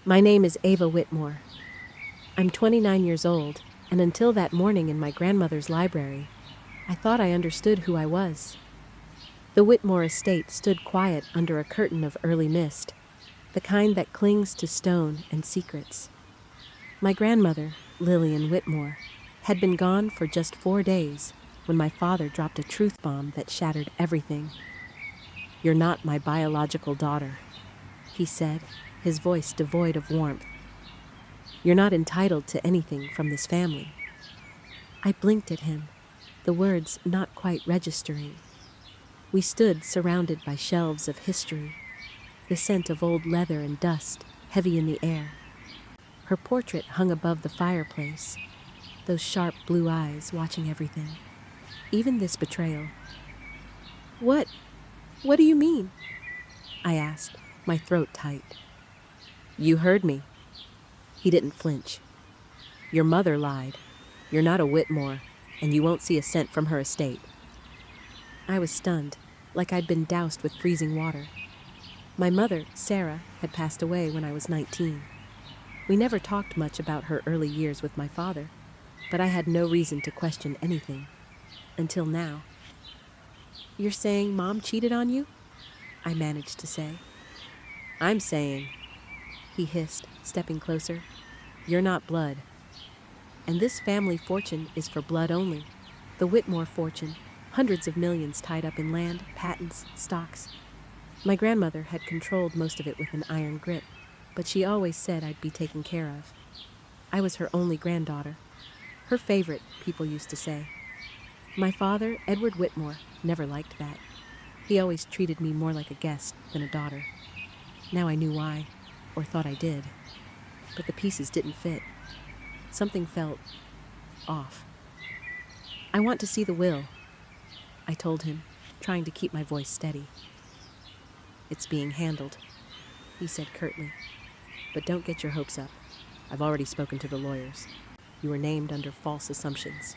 My name is Ava Whitmore. I'm 29 years old, and until that morning in my grandmother's library, I thought I understood who I was. The Whitmore estate stood quiet under a curtain of early mist, the kind that clings to stone and secrets. My grandmother, Lillian Whitmore, had been gone for just 4 days when my father dropped a truth bomb that shattered everything. "You're not my biological daughter," he said, his voice devoid of warmth. "You're not entitled to anything from this family." I blinked at him, the words not quite registering. We stood surrounded by shelves of history, the scent of old leather and dust heavy in the air. Her portrait hung above the fireplace, those sharp blue eyes watching everything, even this betrayal. What do you mean?" I asked, my throat tight. "You heard me." He didn't flinch. "Your mother lied. You're not a Whitmore, and you won't see a cent from her estate." I was stunned, like I'd been doused with freezing water. My mother, Sarah, had passed away when I was 19. We never talked much about her early years with my father, but I had no reason to question anything. Until now. "You're saying Mom cheated on you?" I managed to say. "I'm saying," he hissed, stepping closer, "you're not blood. And this family fortune is for blood only. The Whitmore fortune, hundreds of millions tied up in land, patents, stocks. My grandmother had controlled most of it with an iron grip, but she always said I'd be taken care of. I was her only granddaughter. Her favorite, people used to say. My father, Edward Whitmore, never liked that. He always treated me more like a guest than a daughter. Now I knew why, or thought I did. But the pieces didn't fit. Something felt off. "I want to see the will," I told him, trying to keep my voice steady. "It's being handled," he said curtly. "But don't get your hopes up. I've already spoken to the lawyers. You were named under false assumptions."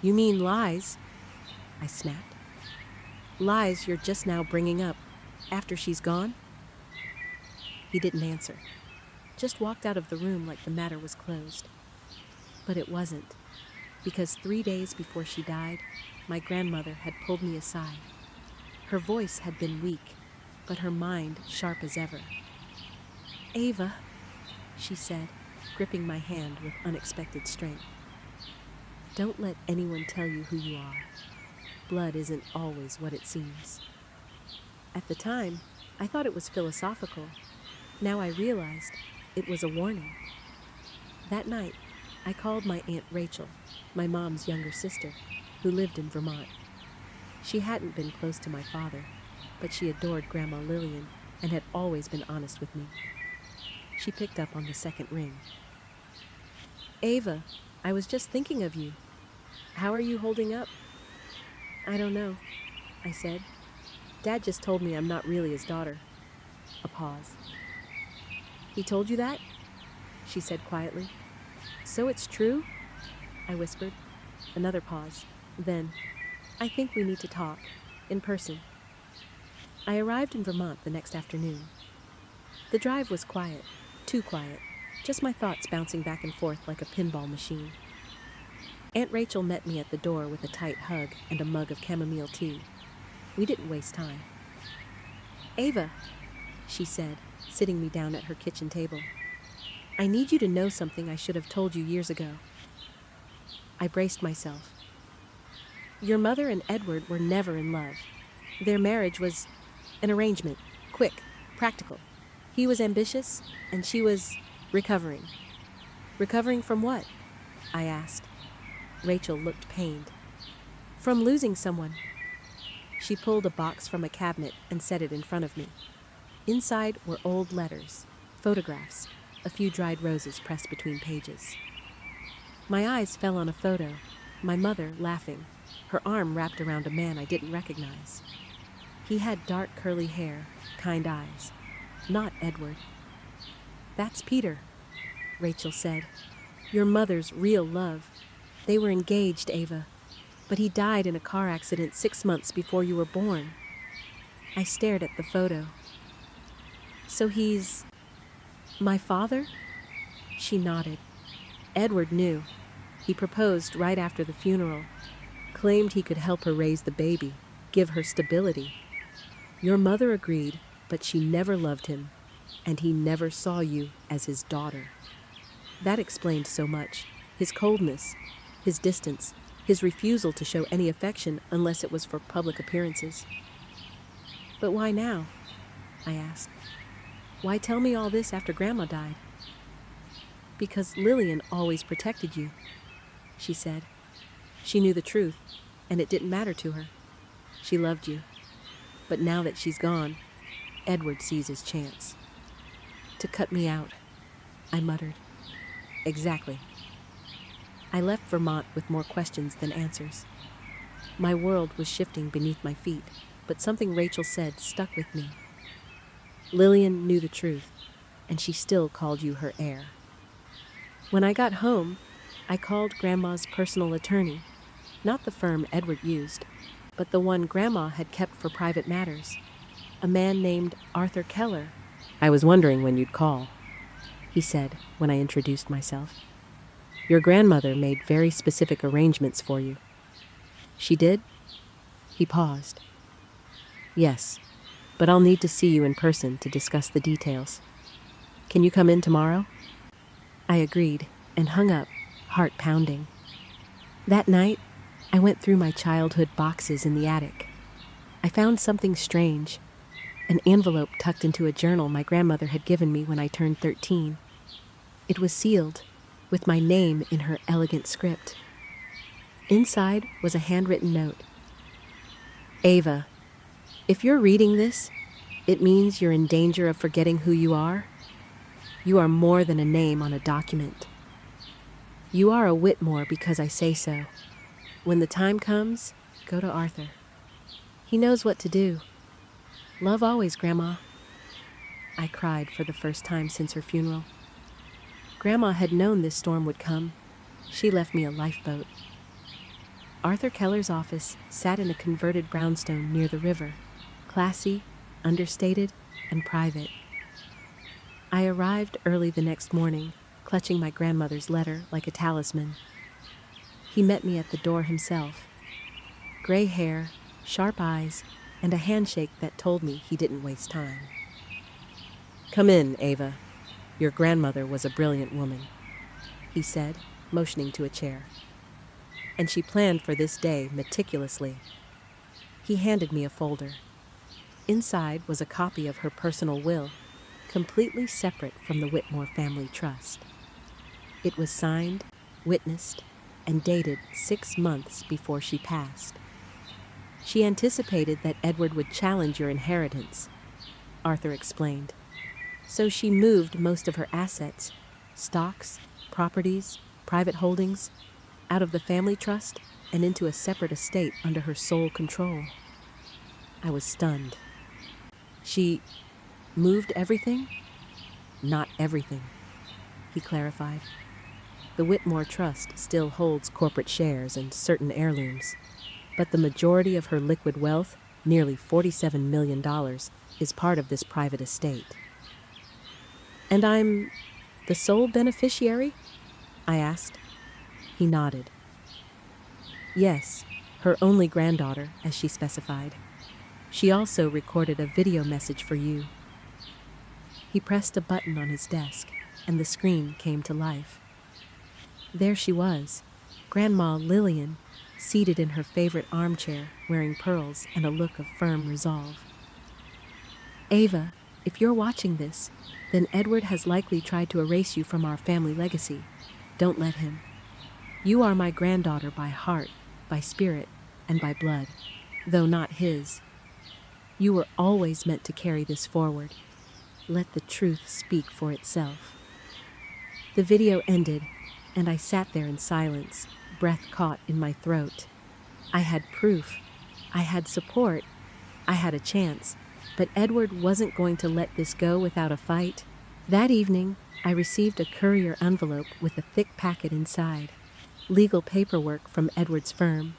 "You mean lies?" I snapped. "Lies you're just now bringing up, after she's gone?" He didn't answer, just walked out of the room like the matter was closed. But it wasn't, because 3 days before she died, my grandmother had pulled me aside. Her voice had been weak, but her mind sharp as ever. "Ava," she said, gripping my hand with unexpected strength. "Don't let anyone tell you who you are. Blood isn't always what it seems." At the time, I thought it was philosophical. Now I realized it was a warning. That night, I called my Aunt Rachel, my mom's younger sister, who lived in Vermont. She hadn't been close to my father, but she adored Grandma Lillian and had always been honest with me. She picked up on the second ring. "Ava, I was just thinking of you. How are you holding up?" "I don't know," I said. "Dad just told me I'm not really his daughter." A pause. "He told you that?" she said quietly. "So it's true?" I whispered. Another pause. Then, "I think we need to talk, in person." I arrived in Vermont the next afternoon. The drive was quiet, too quiet, just my thoughts bouncing back and forth like a pinball machine. Aunt Rachel met me at the door with a tight hug and a mug of chamomile tea. We didn't waste time. "Ava," she said, sitting me down at her kitchen table. "I need you to know something I should have told you years ago." I braced myself. "Your mother and Edward were never in love. Their marriage was an arrangement, quick, practical. He was ambitious, and she was recovering." "Recovering from what?" I asked. Rachel looked pained. "From losing someone." She pulled a box from a cabinet and set it in front of me. Inside were old letters, photographs, a few dried roses pressed between pages. My eyes fell on a photo, my mother laughing, her arm wrapped around a man I didn't recognize. He had dark curly hair, kind eyes. Not Edward. "That's Peter," Rachel said. "Your mother's real love. They were engaged, Ava, but he died in a car accident 6 months before you were born." I stared at the photo. "So he's..." My father? She nodded. Edward knew. He proposed right after the funeral, claimed he could help her raise the baby, give her stability. Your mother agreed, but she never loved him, and he never saw you as his daughter. That explained so much. His coldness, his distance, his refusal to show any affection unless it was for public appearances. But why now? I asked. Why tell me all this after Grandma died? Because Lillian always protected you, she said. She knew the truth, and it didn't matter to her. She loved you. But now that she's gone, Edward sees his chance. To cut me out, I muttered. Exactly. I left Vermont with more questions than answers. My world was shifting beneath my feet, but something Rachel said stuck with me. Lillian knew the truth, and she still called you her heir. When I got home, I called Grandma's personal attorney, not the firm Edward used, but the one Grandma had kept for private matters, a man named Arthur Keller. I was wondering when you'd call, he said when I introduced myself. Your grandmother made very specific arrangements for you. She did? He paused. Yes, but I'll need to see you in person to discuss the details. Can you come in tomorrow? I agreed and hung up, heart pounding. That night, I went through my childhood boxes in the attic. I found something strange, an envelope tucked into a journal my grandmother had given me when I turned 13. It was sealed, with my name in her elegant script. Inside was a handwritten note. Ava, if you're reading this, it means you're in danger of forgetting who you are. You are more than a name on a document. You are a Whitmore because I say so. When the time comes, go to Arthur. He knows what to do. Love always, Grandma. I cried for the first time since her funeral. Grandma had known this storm would come. She left me a lifeboat. Arthur Keller's office sat in a converted brownstone near the river, classy, understated, and private. I arrived early the next morning, clutching my grandmother's letter like a talisman. He met me at the door himself. Gray hair, sharp eyes, and a handshake that told me he didn't waste time. Come in, Ava. Your grandmother was a brilliant woman, he said, motioning to a chair. And she planned for this day meticulously. He handed me a folder. Inside was a copy of her personal will, completely separate from the Whitmore family trust. It was signed, witnessed, and dated 6 months before she passed. She anticipated that Edward would challenge your inheritance, Arthur explained. So she moved most of her assets, stocks, properties, private holdings, out of the family trust and into a separate estate under her sole control. I was stunned. She moved everything? Not everything, he clarified. The Whitmore Trust still holds corporate shares and certain heirlooms, but the majority of her liquid wealth, nearly $47 million, is part of this private estate. And I'm the sole beneficiary? I asked. He nodded. Yes, her only granddaughter, as she specified. She also recorded a video message for you. He pressed a button on his desk, and the screen came to life. There she was, Grandma Lillian, seated in her favorite armchair, wearing pearls and a look of firm resolve. Ava, if you're watching this, then Edward has likely tried to erase you from our family legacy. Don't let him. You are my granddaughter by heart, by spirit, and by blood, though not his. You were always meant to carry this forward. Let the truth speak for itself. The video ended, and I sat there in silence, breath caught in my throat. I had proof. I had support. I had a chance. But Edward wasn't going to let this go without a fight. That evening, I received a courier envelope with a thick packet inside, legal paperwork from Edward's firm.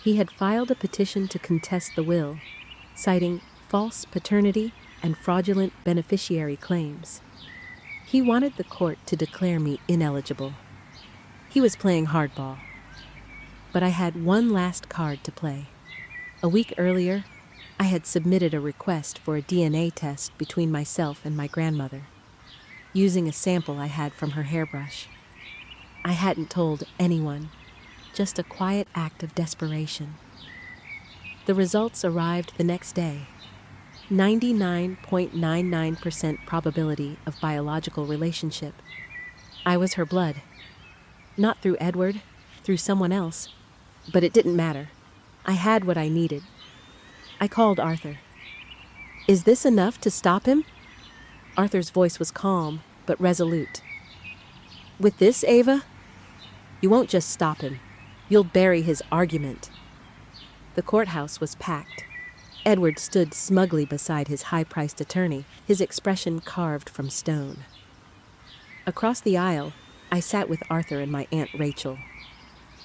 He had filed a petition to contest the will, citing false paternity and fraudulent beneficiary claims. He wanted the court to declare me ineligible. He was playing hardball. But I had one last card to play. A week earlier, I had submitted a request for a DNA test between myself and my grandmother, using a sample I had from her hairbrush. I hadn't told anyone, just a quiet act of desperation. The results arrived the next day. 99.99% probability of biological relationship. I was her blood. Not through Edward, through someone else. But it didn't matter. I had what I needed. I called Arthur. "Is this enough to stop him?" Arthur's voice was calm, but resolute. "With this, Ava? You won't just stop him. You'll bury his argument." The courthouse was packed. Edward stood smugly beside his high-priced attorney, his expression carved from stone. Across the aisle, I sat with Arthur and my Aunt Rachel.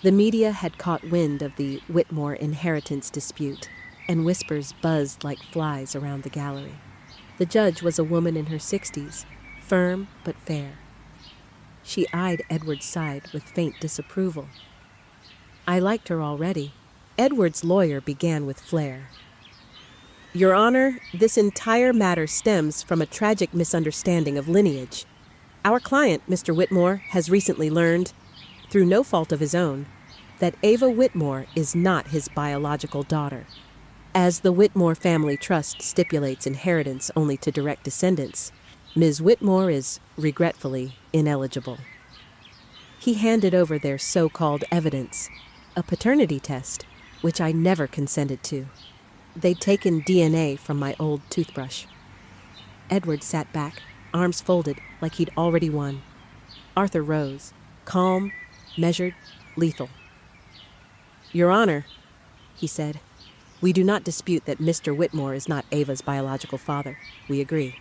The media had caught wind of the Whitmore inheritance dispute, and whispers buzzed like flies around the gallery. The judge was a woman in her 60s, firm but fair. She eyed Edward's side with faint disapproval. I liked her already. Edward's lawyer began with flair. "Your Honor, this entire matter stems from a tragic misunderstanding of lineage. Our client, Mr. Whitmore, has recently learned, through no fault of his own, that Ava Whitmore is not his biological daughter. As the Whitmore family trust stipulates inheritance only to direct descendants, Ms. Whitmore is, regretfully, ineligible." He handed over their so-called evidence, a paternity test, which I never consented to. They'd taken DNA from my old toothbrush. Edward sat back, arms folded, like he'd already won. Arthur rose, calm, measured, lethal. "Your Honor," he said, "we do not dispute that Mr. Whitmore is not Ava's biological father. We agree.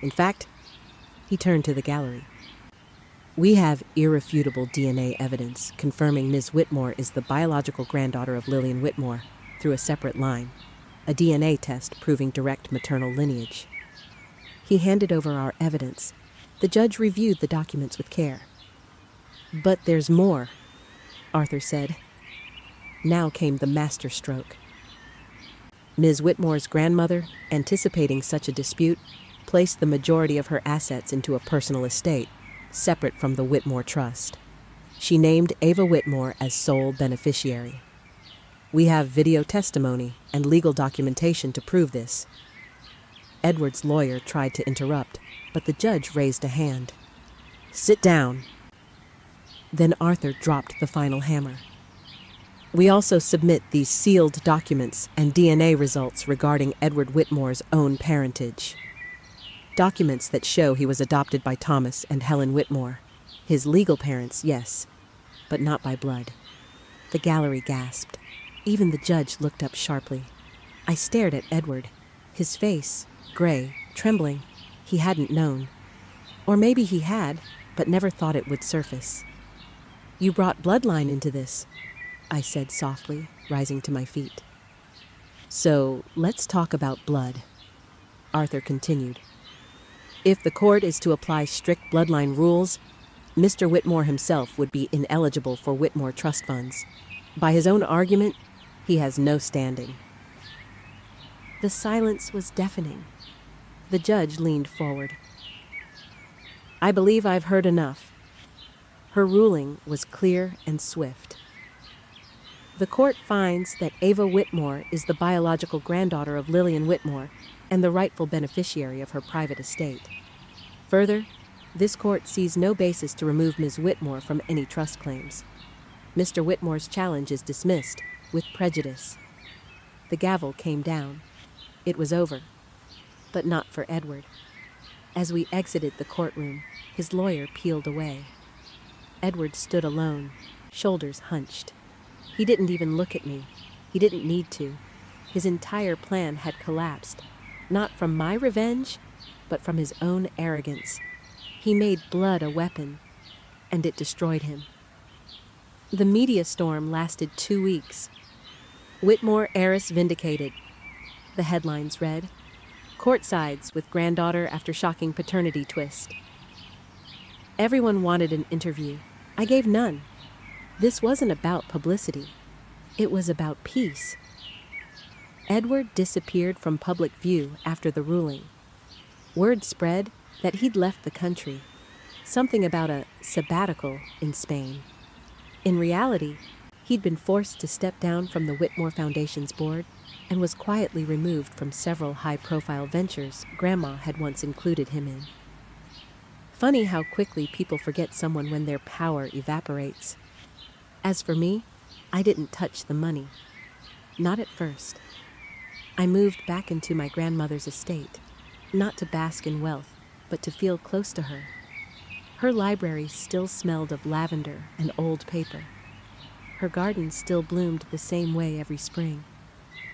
In fact," he turned to the gallery, "we have irrefutable DNA evidence confirming Ms. Whitmore is the biological granddaughter of Lillian Whitmore through a separate line, a DNA test proving direct maternal lineage." He handed over our evidence. The judge reviewed the documents with care. "But there's more," Arthur said. Now came the masterstroke. Ms. Whitmore's grandmother, anticipating such a dispute, placed the majority of her assets into a personal estate, separate from the Whitmore Trust. She named Ava Whitmore as sole beneficiary. We have video testimony and legal documentation to prove this. Edward's lawyer tried to interrupt, but the judge raised a hand. "Sit down." Then Arthur dropped the final hammer. "We also submit these sealed documents and DNA results regarding Edward Whitmore's own parentage. Documents that show he was adopted by Thomas and Helen Whitmore. His legal parents, yes, but not by blood." The gallery gasped. Even the judge looked up sharply. I stared at Edward, his face, gray, trembling. He hadn't known. Or maybe he had, but never thought it would surface. "You brought bloodline into this," I said softly, rising to my feet. "So, let's talk about blood," Arthur continued. "If the court is to apply strict bloodline rules, Mr. Whitmore himself would be ineligible for Whitmore trust funds. By his own argument, he has no standing." The silence was deafening. The judge leaned forward. "I believe I've heard enough." Her ruling was clear and swift. The court finds that Ava Whitmore is the biological granddaughter of Lillian Whitmore and the rightful beneficiary of her private estate. Further, this court sees no basis to remove Ms. Whitmore from any trust claims. Mr. Whitmore's challenge is dismissed, with prejudice. The gavel came down. It was over, but not for Edward. As we exited the courtroom, his lawyer peeled away. Edward stood alone, shoulders hunched. He didn't even look at me. He didn't need to. His entire plan had collapsed, not from my revenge, but from his own arrogance. He made blood a weapon, and it destroyed him. The media storm lasted 2 weeks. "Whitmore heiress vindicated," the headlines read. "Courtsides with granddaughter after shocking paternity twist." Everyone wanted an interview. I gave none. This wasn't about publicity. It was about peace. Edward disappeared from public view after the ruling. Word spread that he'd left the country. Something about a sabbatical in Spain. In reality, he'd been forced to step down from the Whitmore Foundation's board and was quietly removed from several high-profile ventures Grandma had once included him in. Funny how quickly people forget someone when their power evaporates. As for me, I didn't touch the money. Not at first. I moved back into my grandmother's estate, not to bask in wealth, but to feel close to her. Her library still smelled of lavender and old paper. Her garden still bloomed the same way every spring.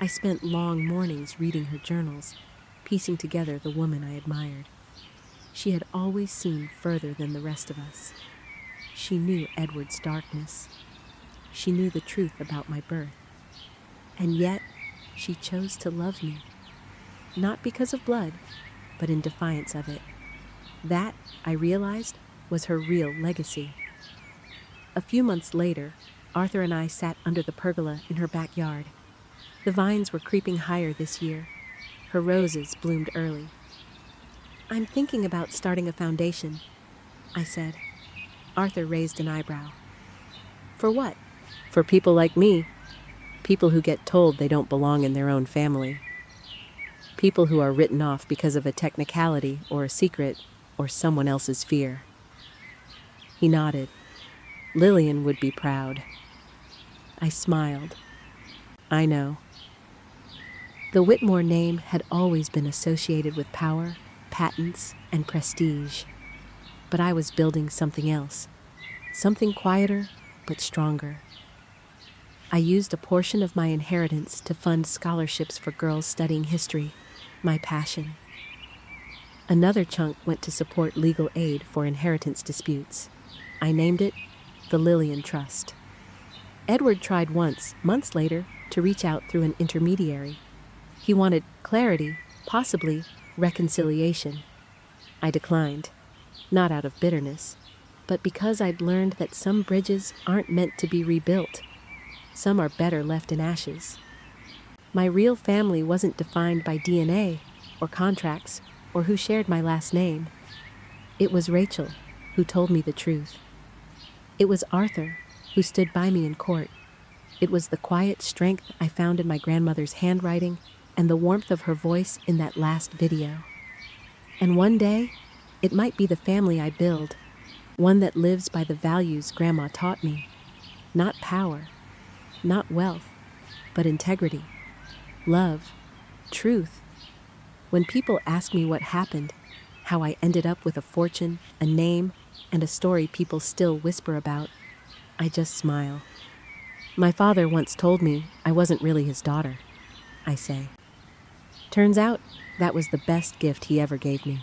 I spent long mornings reading her journals, piecing together the woman I admired. She had always seen further than the rest of us. She knew Edward's darkness. She knew the truth about my birth. And yet, she chose to love me. Not because of blood, but in defiance of it. That, I realized, was her real legacy. A few months later, Arthur and I sat under the pergola in her backyard. The vines were creeping higher this year. Her roses bloomed early. "I'm thinking about starting a foundation," I said. Arthur raised an eyebrow. "For what?" "For people like me. People who get told they don't belong in their own family. People who are written off because of a technicality or a secret or someone else's fear." He nodded. "Lillian would be proud." I smiled. "I know." The Whitmore name had always been associated with power, patents, and prestige. But I was building something else. Something quieter, but stronger. I used a portion of my inheritance to fund scholarships for girls studying history, my passion. Another chunk went to support legal aid for inheritance disputes. I named it the Lillian Trust. Edward tried once, months later, to reach out through an intermediary. He wanted clarity, possibly reconciliation. I declined, not out of bitterness, but because I'd learned that some bridges aren't meant to be rebuilt. Some are better left in ashes. My real family wasn't defined by DNA or contracts or who shared my last name. It was Rachel who told me the truth. It was Arthur who stood by me in court. It was the quiet strength I found in my grandmother's handwriting and the warmth of her voice in that last video. And one day, it might be the family I build, one that lives by the values Grandma taught me. Not power, not wealth, but integrity, love, truth. When people ask me what happened, how I ended up with a fortune, a name, and a story people still whisper about, I just smile. "My father once told me I wasn't really his daughter," I say. Turns out, that was the best gift he ever gave me.